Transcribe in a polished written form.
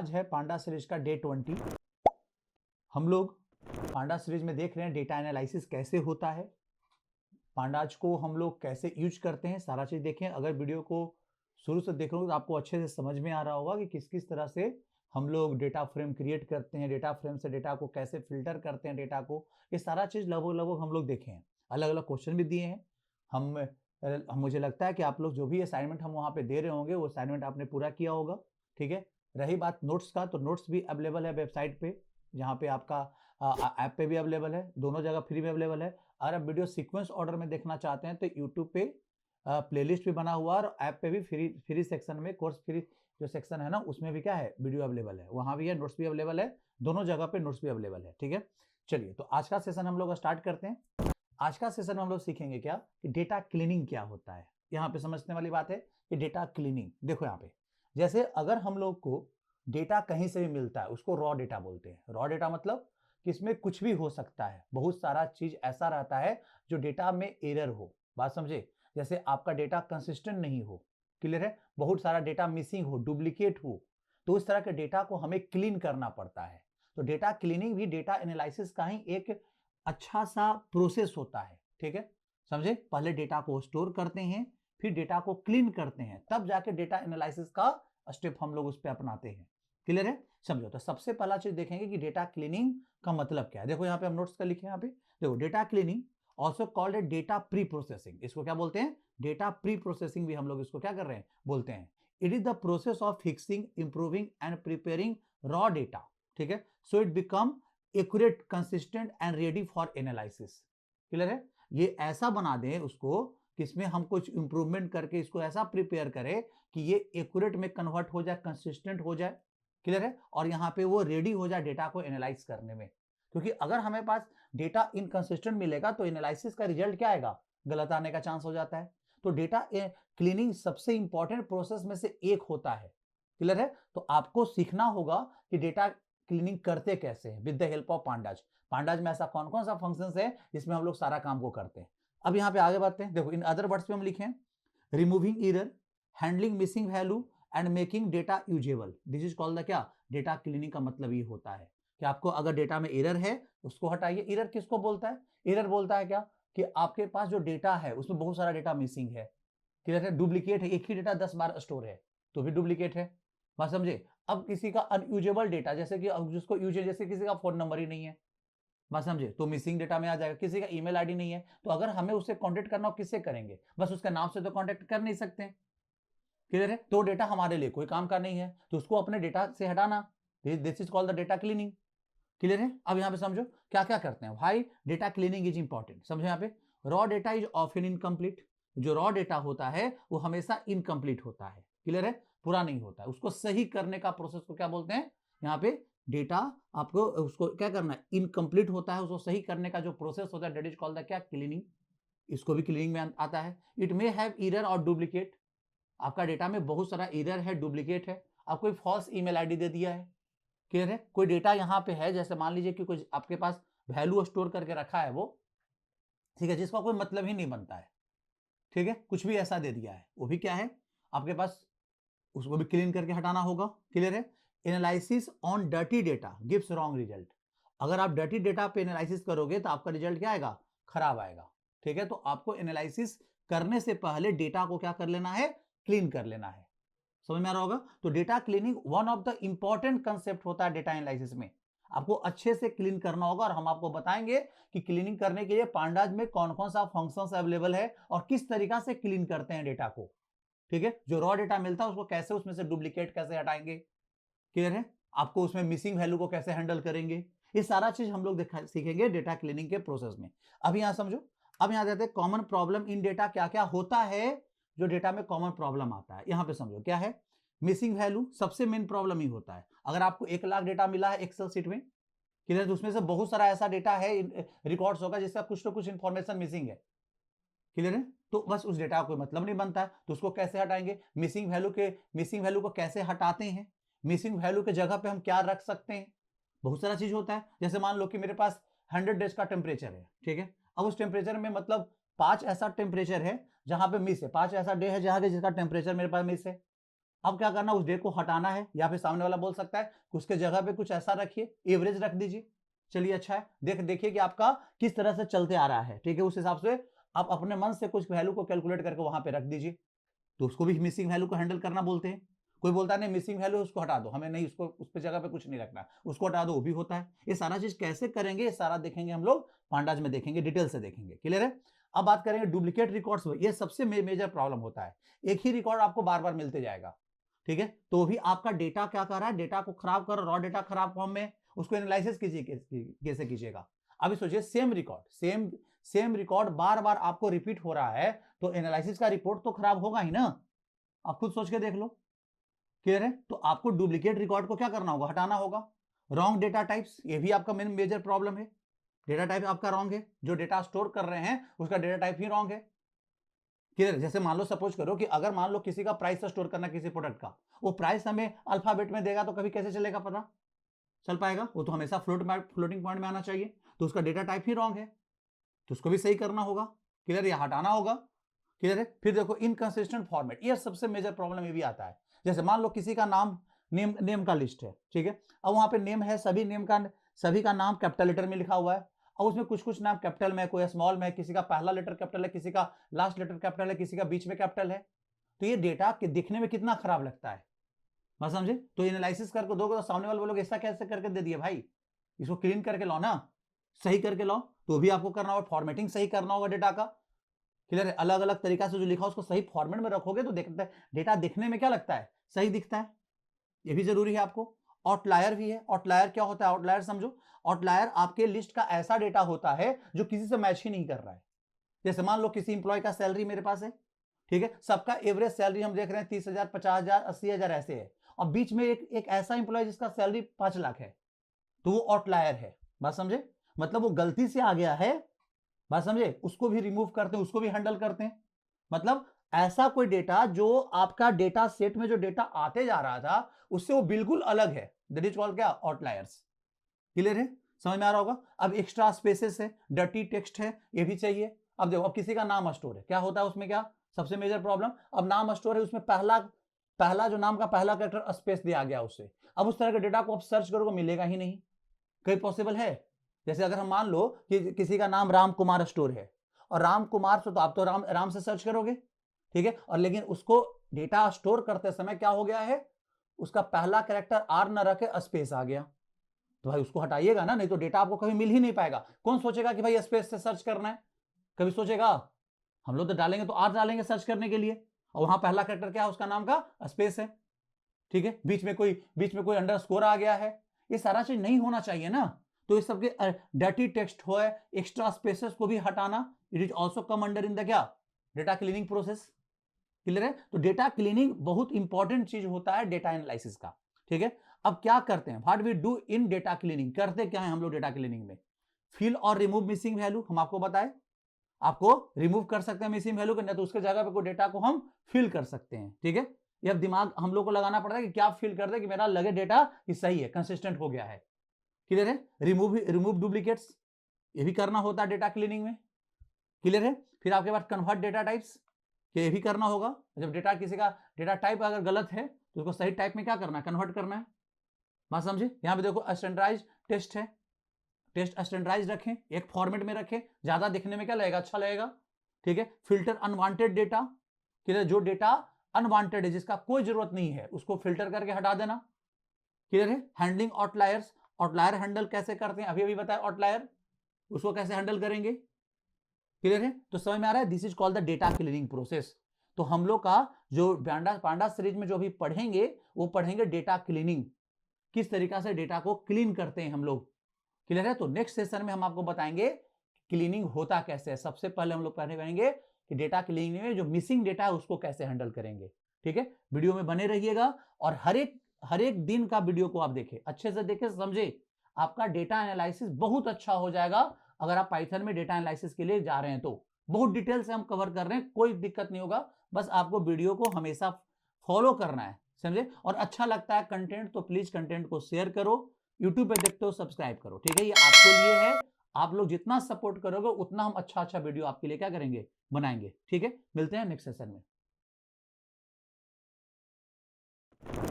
आज है पांडा सीरीज का डे 20। हम लोग पांडा सीरीज में देख रहे हैं डेटा एनालिसिस कैसे होता है, पांडाज को हम लोग कैसे यूज करते हैं, सारा चीज देखें। अगर वीडियो को शुरू से देख रहे हो तो आपको अच्छे से समझ में आ रहा होगा कि किस किस तरह से हम लोग डेटा फ्रेम क्रिएट करते हैं, डेटा फ्रेम से डेटा को कैसे फिल्टर करते हैं, डेटा को, ये सारा चीज लगभग लगभग हम लोग देखे हैं। अलग अलग क्वेश्चन भी दिए हैं। मुझे लगता है कि आप लोग जो भी असाइनमेंट हम वहाँ पे दे रहे होंगे वो असाइनमेंट आपने पूरा किया होगा। ठीक है, रही बात नोट्स का, तो नोट्स भी अवेलेबल है वेबसाइट पे, जहाँ पे आपका ऐप पे भी अवेलेबल है, दोनों जगह फ्री में अवेलेबल है। अगर आप वीडियो सीक्वेंस ऑर्डर में देखना चाहते हैं तो यूट्यूब पे प्लेलिस्ट भी बना हुआ है और ऐप पे भी फ्री सेक्शन में, कोर्स फ्री जो सेक्शन है ना, उसमें भी क्या है, वीडियो अवेलेबल है, वहाँ भी है, नोट्स भी अवेलेबल है, दोनों जगह पे नोट्स भी अवेलेबल है। ठीक है, चलिए तो आज का सेशन हम लोग स्टार्ट करते हैं। आज का सेशन में हम लोग सीखेंगे क्या कि डेटा क्लीनिंग क्या होता है। यहाँ पे समझने वाली बात है कि डेटा क्लीनिंग, देखो यहाँ पे जैसे अगर हम लोग को डेटा कहीं से भी मिलता है उसको रॉ डेटा बोलते हैं। रॉ डेटा मतलब कि इसमें कुछ भी हो सकता है, बहुत सारा चीज ऐसा रहता है जो डेटा में एरर हो, बात समझे। जैसे आपका डेटा कंसिस्टेंट नहीं हो, क्लियर है, बहुत सारा डेटा मिसिंग हो, डुप्लीकेट हो, तो उस तरह के डेटा को हमें क्लीन करना पड़ता है। तो डेटा क्लीनिंग भी डेटा एनालिसिस का ही एक अच्छा सा प्रोसेस होता है। ठीक है, समझे, पहले डेटा को स्टोर करते हैं, फिर डेटा को क्लीन करते हैं, तब जाके डेटा एनालिसिस का स्टेप हम लोग उस पर अपनाते हैं। क्लियर है, समझो। तो सबसे पहला चीज देखेंगे कि डेटा क्लीनिंग का मतलब क्या है। देखो यहाँ पे हम नोट्स का लिखे, यहाँ पे देखो, data cleaning also called a data pre processing, इसको क्या बोलते हैं, डेटा प्री प्रोसेसिंग भी हम लोग इसको क्या कर रहे हैं, बोलते हैं। It is the process of fixing, improving and preparing raw data. ठीक है, so it become accurate, consistent and ready for analysis. Clear है, ये ऐसा बना दें उसको कि इसमें हम कुछ इंप्रूवमेंट करके इसको ऐसा प्रिपेयर करें कि ये एक्यूरेट में कन्वर्ट हो जाए, कंसिस्टेंट हो जाए। क्लियर है, और यहाँ पे वो रेडी हो जाए डेटा को एनालाइज करने में। क्योंकि अगर हमें पास डेटा इनकंसिस्टेंट मिलेगा तो एनालिसिस का रिजल्ट क्या आएगा, गलत आने का चांस हो जाता है। तो डेटा क्लीनिंग सबसे इंपॉर्टेंट प्रोसेस में से एक होता है। क्लियर है, तो आपको सीखना होगा कि डेटा क्लीनिंग करते कैसे हैं with the help of pandas. Pandas में ऐसा कौन कौन सा फंक्शंस है जिसमें हम लोग सारा काम को करते हैं। अब यहाँ पे आगे बढ़ते हैं। देखो, इन अदर वर्ड्स में हम लिखे हैं removing error, handling missing value and making data usable. This is called the क्या, डेटा क्लीनिंग का मतलब ये होता है कि आपको अगर डेटा में एरर है उसको हटाइए। एरर किसको बोलता है, एरर बोलता है क्या कि आपके पास जो डेटा है उसमें बहुत सारा डेटा मिसिंग है, क्लियर है, डुप्लीकेट है, एक ही डेटा 10 बार स्टोर है तो भी डुप्लीकेट है, बात समझे। अब किसी का अनयूजेबल डेटा, जैसे कि जिसको यूज, जैसे किसी का फोन नंबर ही नहीं है, बात समझे, तो मिसिंग डेटा में आ जाएगा। किसी का ईमेल आईडी नहीं है, तो अगर हमें उससे कांटेक्ट करना हो किससे करेंगे, बस उसके नाम से तो कांटेक्ट कर नहीं सकते। क्लियर है, तो डेटा हमारे लिए कोई काम का नहीं है, तो उसको अपने डेटा से हटाना, this is called the data cleaning. Clear है, अब यहाँ पे समझो क्या क्या करते हैं, भाई डेटा क्लीनिंग इज इंपॉर्टेंट। समझो यहाँ पे raw data is often incomplete, जो रॉ डेटा होता है वो हमेशा इनकम्प्लीट होता है। क्लियर है, पूरा नहीं होता है, उसको सही करने का प्रोसेस को क्या बोलते हैं, यहाँ पे डेटा आपको उसको क्या करना है, इनकम्प्लीट होता है, उसको सही करने का जो प्रोसेस होता है डेट इज कॉल्ड द क्या, क्लीनिंग। इसको भी क्लीनिंग में आता है। इट मे हैव एरर और डुप्लीकेट, आपका डेटा में बहुत सारा एरर है, डुप्लीकेट है, आप कोई फॉल्स ईमेल आईडी दे दिया है। क्लियर है, कोई डेटा यहाँ पे है, जैसे मान लीजिए कि कुछ आपके पास वैल्यू स्टोर करके रखा है वो, ठीक है, जिसका कोई मतलब ही नहीं बनता है, ठीक है, कुछ भी ऐसा दे दिया है, वो भी क्या है आपके पास, उसको भी क्लीन करके हटाना होगा। क्लियर है, analysis on dirty data gives wrong result. अगर आप डर्टी डेटा पे एनालिसिस करोगे तो आपका रिजल्ट क्या आएगा, खराब आएगा। ठीक है, तो आपको एनालिसिस करने से पहले डेटा को क्या कर लेना है, क्लीन कर लेना है। समझ में आ रहा होगा। तो data cleaning one of the important concept होता है डेटा एनालिसिस में, आपको अच्छे से क्लीन करना होगा, और हम आपको बताएंगे कि क्लीनिंग करने के लिए पांडाज में कौन कौन सा फंक्शंस अवेलेबल है और किस तरीका से क्लीन करते हैं डेटा को। ठीक है, जो रॉ डेटा मिलता है उसको कैसे, उसमें से डुप्लीकेट कैसे हटाएंगे। क्लियर है, आपको उसमें मिसिंग वैल्यू को कैसे हैंडल करेंगे, ये सारा चीज हम लोग सीखेंगे डेटा क्लीनिंग के प्रोसेस में। अभी यहां समझो, अब यहां जाते हैं कॉमन प्रॉब्लम इन डेटा, क्या क्या होता है जो डेटा में कॉमन प्रॉब्लम आता है। यहां पे समझो क्या है, मिसिंग वैल्यू सबसे मेन प्रॉब्लम ही होता है। अगर आपको 1,00,000 डेटा मिला है एक्सेल शीट में, क्लियर, तो उसमें से बहुत सारा ऐसा डेटा है, रिकॉर्ड्स होगा जिसका कुछ ना कुछ इंफॉर्मेशन मिसिंग है। क्लियर है, तो बस उस डेटा का कोई मतलब नहीं बनता है, तो उसको कैसे हटाएंगे, मिसिंग वैल्यू को कैसे हटाते हैं, मिसिंग वैल्यू के जगह पे हम क्या रख सकते हैं, बहुत सारा चीज होता है। जैसे मान लो कि मेरे पास 100 डेज का टेम्परेचर है, ठीक है, अब उस टेम्परेचर में मतलब 5 ऐसा टेम्परेचर है जहां पे मिस है, 5 ऐसा डे है जहां पे जिसका टेम्परेचर मेरे पास मिस है। अब क्या करना, उस डेट को हटाना है, या फिर सामने वाला बोल सकता है उसके जगह पे कुछ ऐसा रखिए, एवरेज रख दीजिए। चलिए अच्छा है, देखिए कि आपका किस तरह से चलते आ रहा है, ठीक है। उस हिसाब से आप अपने मन से कुछ वैल्यू को कैलकुलेट करके वहां पे रख दीजिए। तो उसको भी मिसिंग वैल्यू को हैंडल करना बोलते हैं। कोई बोलता है नहीं मिसिंग वैल्यू उसको हटा दो, हमें नहीं उसको उस पे जगह पे कुछ नहीं रखना, उसको हटा दो, वो भी होता है। ये सारा चीज कैसे करेंगे, ये सारा देखेंगे हम लोग पांडाज में, देखेंगे डिटेल से देखेंगे। क्लियर है। अब बात करेंगे डुप्लीकेट रिकॉर्ड्स, ये सबसे मेजर प्रॉब्लम होता है। एक ही रिकॉर्ड आपको बार बार मिलते जाएगा, ठीक है। तो भी आपका डेटा क्या कर रहा है, डेटा को खराब कर, रॉ डेटा खराब फॉर्म में, उसको एनालिसिस कैसे कीजिएगा। अभी सोचिए सेम रिकॉर्ड सेम रिकॉर्ड बार बार आपको रिपीट हो रहा है, तो एनालिसिस का रिपोर्ट तो खराब होगा ही ना। आप खुद सोच के देख लो। क्लियर है। तो आपको डुप्लीकेट रिकॉर्ड को क्या करना होगा, हटाना होगा। रॉन्ग डेटा टाइप्स, ये भी आपका मेजर प्रॉब्लम है। डेटा टाइप आपका रॉन्ग है, जो डेटा स्टोर कर रहे हैं उसका डेटा टाइप ही रॉन्ग है। क्लियर। जैसे मान लो, सपोज करो कि अगर मान लो किसी का प्राइस स्टोर करना किसी प्रोडक्ट का, वो प्राइस हमें अल्फाबेट में देगा, तो कभी कैसे चलेगा, पता चल पाएगा। वो तो हमेशा फ्लोटिंग पॉइंट में आना चाहिए, तो उसका डेटा टाइप ही रॉन्ग है, तो उसको भी सही करना होगा। क्लियर, ये हटाना होगा। क्लियर है। फिर देखो इनकंसिस्टेंट फॉर्मेट, ये सबसे मेजर प्रॉब्लम ये भी आता है। जैसे मान लो किसी का नाम, नेम का लिस्ट है, ठीक है। अब वहां पे नेम है, सभी का नाम कैपिटल लेटर में लिखा हुआ है, और उसमें कुछ कुछ नाम कैपिटल में, कोई स्मॉल में, किसी का पहला लेटर कैपिटल है, किसी का लास्ट लेटर कैपिटल है, किसी का बीच में कैपिटल है। तो ये डेटा के दिखने में कितना खराब लगता है, बात समझे। तो एनालिसिस करके दोगे तो सामने वाले लोग ऐसा कैसे करके दे दिए भाई, इसको क्लीन करके लो ना, सही करके लो। तो भी आपको करना होगा, फॉर्मेटिंग सही करना होगा डेटा का। क्लियर है। अलग अलग तरीका से जो लिखा उसको सही फॉर्मेट में रखोगे तो देखते हैं डेटा दिखने में क्या लगता है, सही दिखता है। ये भी जरूरी है आपको। आउटलायर भी है। आउटलायर क्या होता है, आउटलायर समझो। आउटलायर आपके लिस्ट का ऐसा डेटा होता है जो किसी से मैच ही नहीं कर रहा है। जैसे मान लो किसी इंप्लॉय का सैलरी मेरे पास है, ठीक है, सबका एवरेज सैलरी हम देख रहे हैं 30,000, 50,000, 80,000 ऐसे है, और बीच में एक ऐसा इंप्लॉय जिसका सैलरी 5 लाख है, तो वो आउटलायर है। बात समझे, मतलब वो गलती से आ गया है, बात समझे, उसको भी रिमूव करते हैं, उसको भी हैंडल करते हैं। मतलब ऐसा कोई डेटा जो आपका डेटा सेट में जो डेटा आते जा रहा था उससे वो बिल्कुल अलग है, दैट इज कॉल्ड क्या, आउटलायर्स। क्लियर है, समझ में आ रहा होगा। अब एक्स्ट्रा स्पेसेस है, डर्टी टेक्स्ट है, ये भी चाहिए। अब देखो, अब किसी का नाम स्टोर है, क्या होता है उसमें, क्या सबसे मेजर प्रॉब्लम, अब नाम स्टोर है, उसमें पहला पहला जो नाम का पहला कैरेक्टर स्पेस दिया गया उससे, अब उस तरह के डेटा को आप सर्च करोगे मिलेगा ही नहीं, कहीं पॉसिबल है। जैसे अगर हम मान लो कि किसी का नाम राम कुमार स्टोर है, और राम कुमार से तो आप तो राम से सर्च करोगे, ठीक है, और लेकिन उसको डेटा स्टोर करते समय क्या हो गया है, उसका पहला कैरेक्टर आर न रखे स्पेस आ गया, तो भाई उसको हटाइएगा ना, नहीं तो डेटा आपको कभी मिल ही नहीं पाएगा। कौन सोचेगा कि भाई स्पेस से सर्च करना है, कभी सोचेगा। हम लोग तो डालेंगे तो आर डालेंगे सर्च करने के लिए, और वहां पहला कैरेक्टर क्या है, उसका नाम का स्पेस है, ठीक है, बीच में कोई अंडरस्कोर आ गया है, ये सारा चीज नहीं होना चाहिए ना। तो इस सबके डर्टी टेक्स्ट हो, एक्स्ट्रा स्पेसेस को भी हटाना, it is also come under in the क्या, डेटा क्लीनिंग प्रोसेस। क्लियर है। तो डेटा क्लीनिंग बहुत इंपॉर्टेंट चीज होता है डेटा एनालिसिस का, ठीक है। अब क्या करते हैं, what we do in data cleaning, करते क्या है हम लोग डेटा क्लीनिंग में, फिल और रिमूव मिसिंग वैल्यू, हम आपको बताए, आपको रिमूव कर सकते हैं मिसिंग वैल्यू को, तो उसके जगह पे कोई डेटा को हम फिल कर सकते हैं, ठीक है। ये अब दिमाग हम लोग को लगाना पड़ता है कि क्या फिल कर दे कि मेरा लगे डेटा कि सही है, कंसिस्टेंट हो गया है। क्लियर है। रिमूव डुप्लीकेट्स, ये भी करना होता है डेटा क्लीनिंग में। क्लियर है। फिर आपके पास कन्वर्ट डेटा टाइप्स, ये भी करना होगा। जब डेटा किसी का डेटा टाइप अगर गलत है तो उसको सही टाइप में क्या करना है, कन्वर्ट करना है। बात समझे। यहां पे देखो स्टैंडर्डाइज टेस्ट है, टेस्ट स्टैंडर्डाइज रखें, एक फॉर्मेट में रखें, ज्यादा दिखने में क्या लगेगा, अच्छा लगेगा, ठीक है। फिल्टर अनवांटेड डेटा, क्लियर, जो डेटा अनवांटेड है, जिसका कोई जरूरत नहीं है, उसको फिल्टर करके हटा देना। क्लियर है। हैंडलिंग आउटलायर्स, आउटलायर हैंडल कैसे करते हैं, अभी अभी बताया आउटलायर, उसको कैसे हैंडल करेंगे। क्लियर है। तो समझ में आ रहा है, this is called the data cleaning process. तो हम लोग का जो पांडा सीरीज में जो अभी पढ़ेंगे वो पढ़ेंगे डेटा क्लीनिंग, किस तरीका से डेटा को क्लीन करते हैं हम लोग। क्लियर है। तो नेक्स्ट सेशन में हम आपको बताएंगे क्लीनिंग होता कैसे है। सबसे पहले हम लोग पढ़ेंगे कि डेटा क्लीनिंग में जो मिसिंग डेटा है उसको कैसे हैंडल करेंगे, ठीक है। वीडियो में बने रहिएगा, और हर एक दिन का वीडियो को आप देखें, अच्छे से देखें, समझे, आपका डेटा एनालिसिस बहुत अच्छा हो जाएगा। अगर आप पाइथन में डेटा एनालिसिस के लिए जा रहे हैं तो बहुत डिटेल से हम कवर कर रहे हैं, कोई दिक्कत नहीं होगा। बस आपको वीडियो को हमेशा फॉलो करना है, समझे। और अच्छा लगता है कंटेंट तो प्लीज कंटेंट को शेयर करो, यूट्यूब पे देखते हो सब्सक्राइब करो, ठीक है। ये आपके लिए है, आप लोग जितना सपोर्ट करोगे उतना हम अच्छा अच्छा वीडियो आपके लिए क्या करेंगे, बनाएंगे, ठीक है। मिलते हैं नेक्स्ट सेशन में।